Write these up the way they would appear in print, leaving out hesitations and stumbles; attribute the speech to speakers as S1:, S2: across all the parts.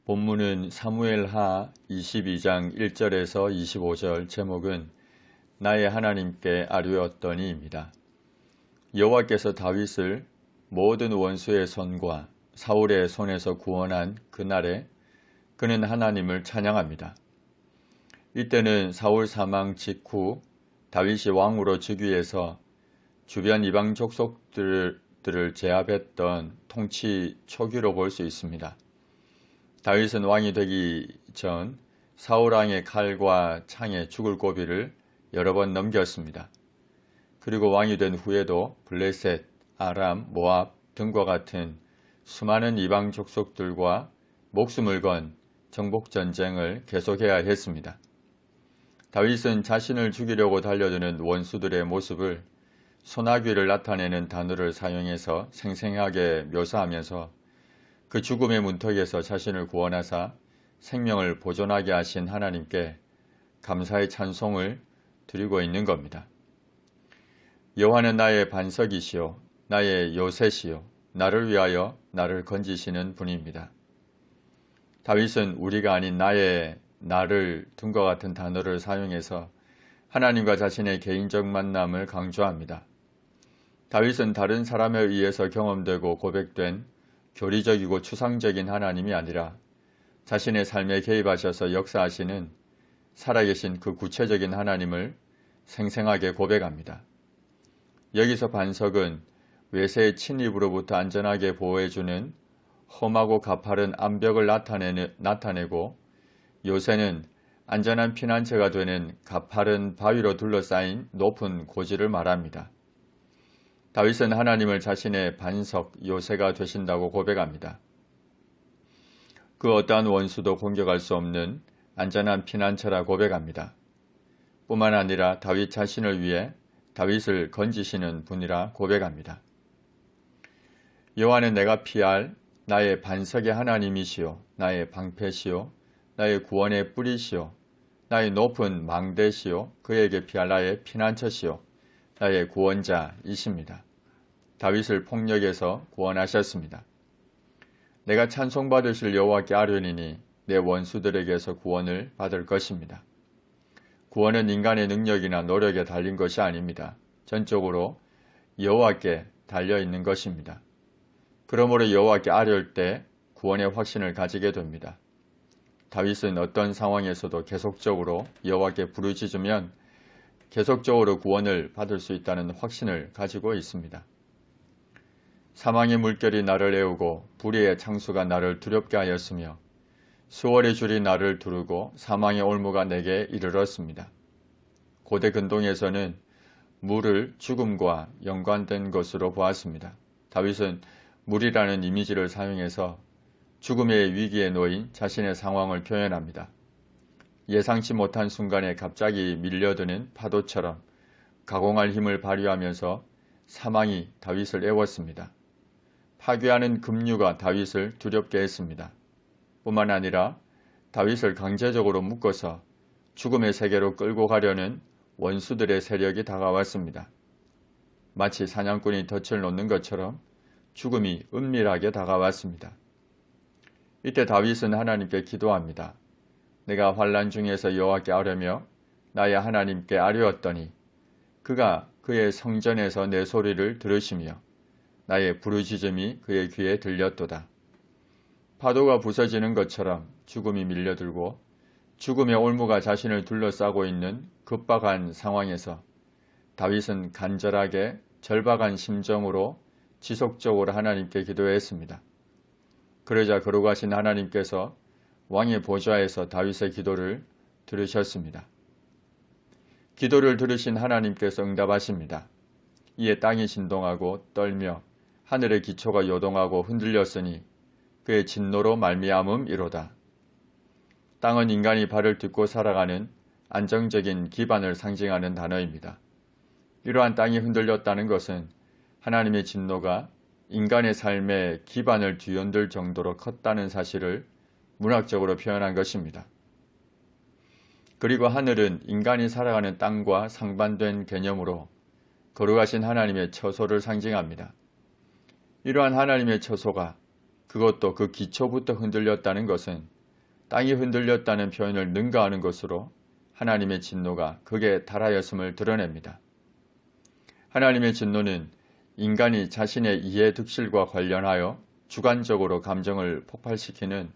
S1: 본문은 사무엘하 22장 1절에서 25절, 제목은 나의 하나님께 아뢰었더니입니다. 여호와께서 다윗을 모든 원수의 손과 사울의 손에서 구원한 그날에 그는 하나님을 찬양합니다. 이때는 사울 사망 직후 다윗이 왕으로 즉위해서 주변 이방 족속들을 제압했던 통치 초기로 볼 수 있습니다. 다윗은 왕이 되기 전 사울왕의 칼과 창에 죽을 고비를 여러 번 넘겼습니다. 그리고 왕이 된 후에도 블레셋, 아람, 모압 등과 같은 수많은 이방 족속들과 목숨을 건 정복전쟁을 계속해야 했습니다. 다윗은 자신을 죽이려고 달려드는 원수들의 모습을 소나귀를 나타내는 단어를 사용해서 생생하게 묘사하면서 그 죽음의 문턱에서 자신을 구원하사 생명을 보존하게 하신 하나님께 감사의 찬송을 드리고 있는 겁니다. 여호와는 나의 반석이시요 나의 요새시요 나를 위하여 나를 건지시는 분입니다. 다윗은 우리가 아닌 나를 등과 같은 단어를 사용해서 하나님과 자신의 개인적 만남을 강조합니다. 다윗은 다른 사람에 의해서 경험되고 고백된 교리적이고 추상적인 하나님이 아니라 자신의 삶에 개입하셔서 역사하시는 살아계신 그 구체적인 하나님을 생생하게 고백합니다. 여기서 반석은 외세의 침입으로부터 안전하게 보호해주는 험하고 가파른 암벽을 나타내고 요새는 안전한 피난처가 되는 가파른 바위로 둘러싸인 높은 고지를 말합니다. 다윗은 하나님을 자신의 반석 요새가 되신다고 고백합니다. 그 어떠한 원수도 공격할 수 없는 안전한 피난처라 고백합니다. 뿐만 아니라 다윗 자신을 위해 다윗을 건지시는 분이라 고백합니다. 여호와는 내가 피할 나의 반석의 하나님이시요 나의 방패시요 나의 구원의 뿌리시요 나의 높은 망대시요 그에게 피할 나의 피난처시요 나의 구원자이십니다. 다윗을 폭력에서 구원하셨습니다. 내가 찬송받으실 여호와께 아뢰니니 내 원수들에게서 구원을 받을 것입니다. 구원은 인간의 능력이나 노력에 달린 것이 아닙니다. 전적으로 여호와께 달려있는 것입니다. 그러므로 여호와께 아뢰올 때 구원의 확신을 가지게 됩니다. 다윗은 어떤 상황에서도 계속적으로 여호와께 부르짖으면 계속적으로 구원을 받을 수 있다는 확신을 가지고 있습니다. 사망의 물결이 나를 애우고 불의의 창수가 나를 두렵게 하였으며 수월의 줄이 나를 두르고 사망의 올무가 내게 이르렀습니다. 고대 근동에서는 물을 죽음과 연관된 것으로 보았습니다. 다윗은 물이라는 이미지를 사용해서 죽음의 위기에 놓인 자신의 상황을 표현합니다. 예상치 못한 순간에 갑자기 밀려드는 파도처럼 가공할 힘을 발휘하면서 사망이 다윗을 애웠습니다. 파괴하는 급류가 다윗을 두렵게 했습니다. 뿐만 아니라 다윗을 강제적으로 묶어서 죽음의 세계로 끌고 가려는 원수들의 세력이 다가왔습니다. 마치 사냥꾼이 덫을 놓는 것처럼 죽음이 은밀하게 다가왔습니다. 이때 다윗은 하나님께 기도합니다. 내가 환난 중에서 여호와께 아뢰며 나의 하나님께 아뢰었더니 그가 그의 성전에서 내 소리를 들으시며 나의 부르짖음이 그의 귀에 들렸도다. 파도가 부서지는 것처럼 죽음이 밀려들고 죽음의 올무가 자신을 둘러싸고 있는 급박한 상황에서 다윗은 간절하게 절박한 심정으로 지속적으로 하나님께 기도했습니다. 그러자 거룩하신 하나님께서 왕의 보좌에서 다윗의 기도를 들으셨습니다. 기도를 들으신 하나님께서 응답하십니다. 이에 땅이 진동하고 떨며 하늘의 기초가 요동하고 흔들렸으니 그의 진노로 말미암음이로다. 땅은 인간이 발을 딛고 살아가는 안정적인 기반을 상징하는 단어입니다. 이러한 땅이 흔들렸다는 것은 하나님의 진노가 인간의 삶의 기반을 뒤흔들 정도로 컸다는 사실을 문학적으로 표현한 것입니다. 그리고 하늘은 인간이 살아가는 땅과 상반된 개념으로 거룩하신 하나님의 처소를 상징합니다. 이러한 하나님의 처소가 그것도 그 기초부터 흔들렸다는 것은 땅이 흔들렸다는 표현을 능가하는 것으로 하나님의 진노가 극에 달하였음을 드러냅니다. 하나님의 진노는 인간이 자신의 이해 득실과 관련하여 주관적으로 감정을 폭발시키는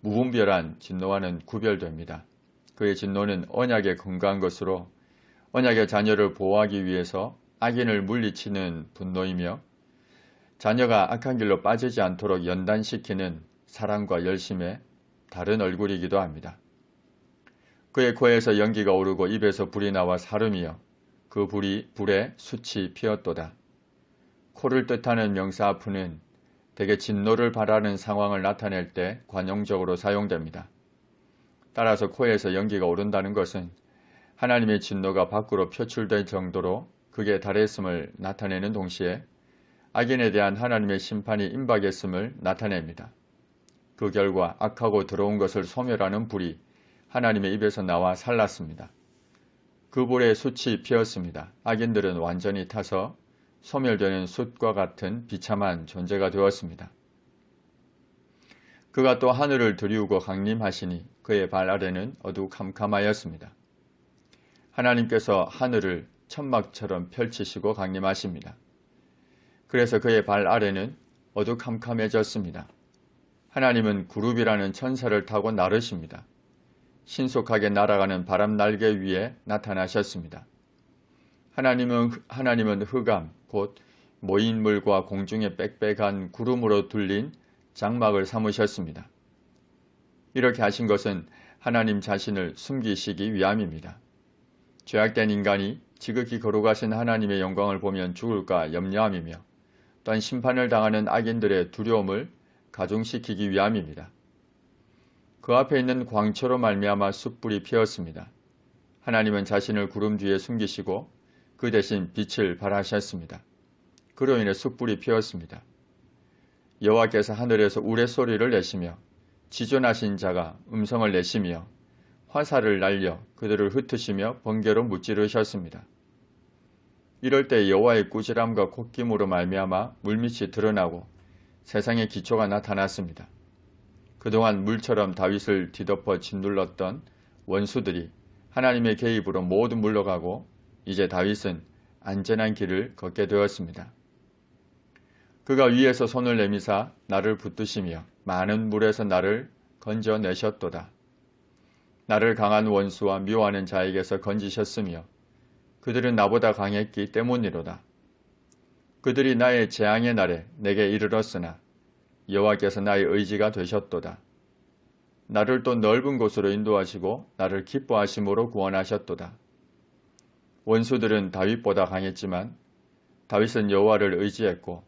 S1: 무분별한 진노와는 구별됩니다. 그의 진노는 언약에 근거한 것으로 언약의 자녀를 보호하기 위해서 악인을 물리치는 분노이며 자녀가 악한 길로 빠지지 않도록 연단시키는 사랑과 열심의 다른 얼굴이기도 합니다. 그의 코에서 연기가 오르고 입에서 불이 나와 사름이여 그 불에 숯이 피었도다. 코를 뜻하는 명사 아프는 대개 진노를 바라는 상황을 나타낼 때 관용적으로 사용됩니다. 따라서 코에서 연기가 오른다는 것은 하나님의 진노가 밖으로 표출될 정도로 극에 달했음을 나타내는 동시에 악인에 대한 하나님의 심판이 임박했음을 나타냅니다. 그 결과 악하고 더러운 것을 소멸하는 불이 하나님의 입에서 나와 살랐습니다. 그 불에 숯이 피었습니다. 악인들은 완전히 타서 소멸되는 숯과 같은 비참한 존재가 되었습니다. 그가 또 하늘을 들이우고 강림하시니 그의 발 아래는 어두캄캄하였습니다. 하나님께서 하늘을 천막처럼 펼치시고 강림하십니다. 그래서 그의 발 아래는 어두캄캄해졌습니다. 하나님은 구룹이라는 천사를 타고 나르십니다. 신속하게 날아가는 바람 날개 위에 나타나셨습니다. 하나님은 흑암, 곧 모인 물과 공중에 빽빽한 구름으로 둘린 장막을 삼으셨습니다. 이렇게 하신 것은 하나님 자신을 숨기시기 위함입니다. 죄악된 인간이 지극히 거룩하신 하나님의 영광을 보면 죽을까 염려함이며 또한 심판을 당하는 악인들의 두려움을 가중시키기 위함입니다. 그 앞에 있는 광초로 말미암아 숯불이 피었습니다. 하나님은 자신을 구름 뒤에 숨기시고 그 대신 빛을 발하셨습니다. 그로 인해 숯불이 피었습니다. 여호와께서 하늘에서 우레소리를 내시며 지존하신 자가 음성을 내시며 화살을 날려 그들을 흩으시며 번개로 무찌르셨습니다. 이럴 때 여호와의 꾸지람과 콧김으로 말미암아 물밑이 드러나고 세상의 기초가 나타났습니다. 그동안 물처럼 다윗을 뒤덮어 짓눌렀던 원수들이 하나님의 개입으로 모두 물러가고 이제 다윗은 안전한 길을 걷게 되었습니다. 그가 위에서 손을 내미사 나를 붙드시며 많은 물에서 나를 건져내셨도다. 나를 강한 원수와 미워하는 자에게서 건지셨으며 그들은 나보다 강했기 때문이로다. 그들이 나의 재앙의 날에 내게 이르렀으나 여호와께서 나의 의지가 되셨도다. 나를 또 넓은 곳으로 인도하시고 나를 기뻐하심으로 구원하셨도다. 원수들은 다윗보다 강했지만 다윗은 여호와를 의지했고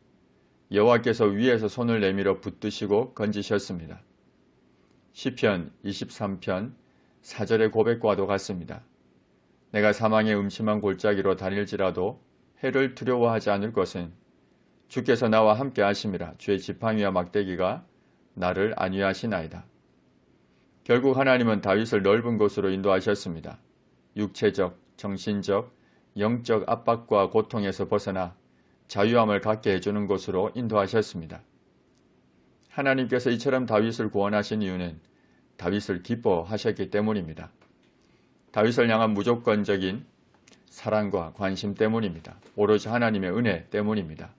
S1: 여호와께서 위에서 손을 내밀어 붙드시고 건지셨습니다. 시편 23편 4절의 고백과도 같습니다. 내가 사망의 음침한 골짜기로 다닐지라도 해를 두려워하지 않을 것은 주께서 나와 함께 하심이라. 주의 지팡이와 막대기가 나를 안위하시나이다. 결국 하나님은 다윗을 넓은 곳으로 인도하셨습니다. 육체적, 정신적, 영적 압박과 고통에서 벗어나 자유함을 갖게 해주는 곳으로 인도하셨습니다. 하나님께서 이처럼 다윗을 구원하신 이유는 다윗을 기뻐하셨기 때문입니다. 다윗을 향한 무조건적인 사랑과 관심 때문입니다. 오로지 하나님의 은혜 때문입니다.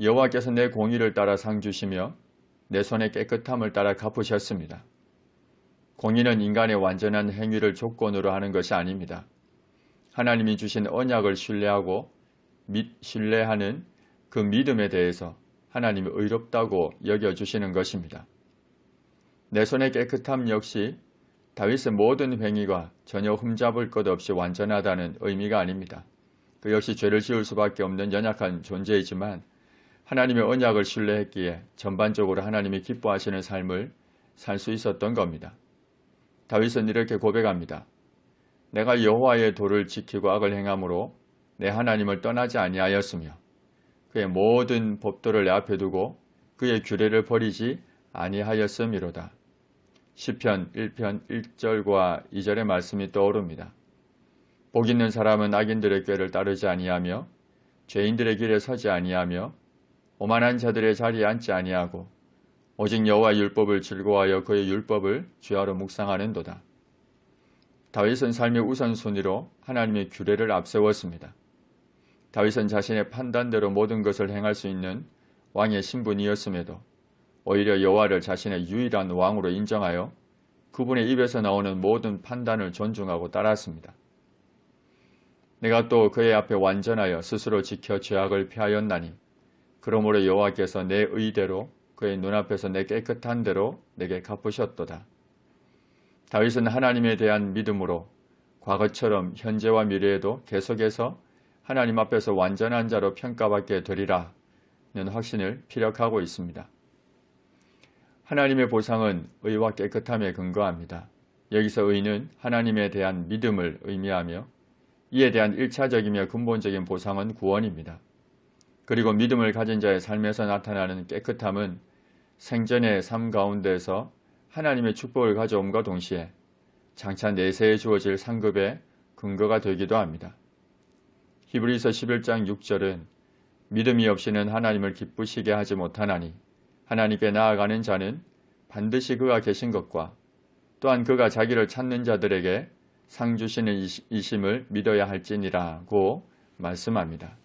S1: 여호와께서 내 공의를 따라 상 주시며 내 손의 깨끗함을 따라 갚으셨습니다. 공의는 인간의 완전한 행위를 조건으로 하는 것이 아닙니다. 하나님이 주신 언약을 신뢰하고 신뢰하는 그 믿음에 대해서 하나님이 의롭다고 여겨주시는 것입니다. 내 손의 깨끗함 역시 다윗의 모든 행위가 전혀 흠잡을 것 없이 완전하다는 의미가 아닙니다. 그 역시 죄를 지을 수밖에 없는 연약한 존재이지만 하나님의 언약을 신뢰했기에 전반적으로 하나님이 기뻐하시는 삶을 살 수 있었던 겁니다. 다윗은 이렇게 고백합니다. 내가 여호와의 도를 지키고 악을 행함으로 내 하나님을 떠나지 아니하였으며 그의 모든 법도를 내 앞에 두고 그의 규례를 버리지 아니하였음이로다. 시편 1편 1절과 2절의 말씀이 떠오릅니다. 복 있는 사람은 악인들의 꾀를 따르지 아니하며 죄인들의 길에 서지 아니하며 오만한 자들의 자리에 앉지 아니하고 오직 여호와의 율법을 즐거워하여 그의 율법을 주야로 묵상하는도다. 다윗은 삶의 우선순위로 하나님의 규례를 앞세웠습니다. 다윗은 자신의 판단대로 모든 것을 행할 수 있는 왕의 신분이었음에도 오히려 여호와를 자신의 유일한 왕으로 인정하여 그분의 입에서 나오는 모든 판단을 존중하고 따랐습니다. 내가 또 그의 앞에 완전하여 스스로 지켜 죄악을 피하였나니 그러므로 여호와께서 내 의대로 그의 눈앞에서 내 깨끗한 대로 내게 갚으셨도다. 다윗은 하나님에 대한 믿음으로 과거처럼 현재와 미래에도 계속해서 하나님 앞에서 완전한 자로 평가받게 되리라는 확신을 피력하고 있습니다. 하나님의 보상은 의와 깨끗함에 근거합니다. 여기서 의는 하나님에 대한 믿음을 의미하며 이에 대한 1차적이며 근본적인 보상은 구원입니다. 그리고 믿음을 가진 자의 삶에서 나타나는 깨끗함은 생전의 삶 가운데서 하나님의 축복을 가져옴과 동시에 장차 내세에 주어질 상급의 근거가 되기도 합니다. 히브리서 11장 6절은 믿음이 없이는 하나님을 기쁘시게 하지 못하나니 하나님께 나아가는 자는 반드시 그가 계신 것과 또한 그가 자기를 찾는 자들에게 상 주시는 이심을 믿어야 할지니라고 말씀합니다.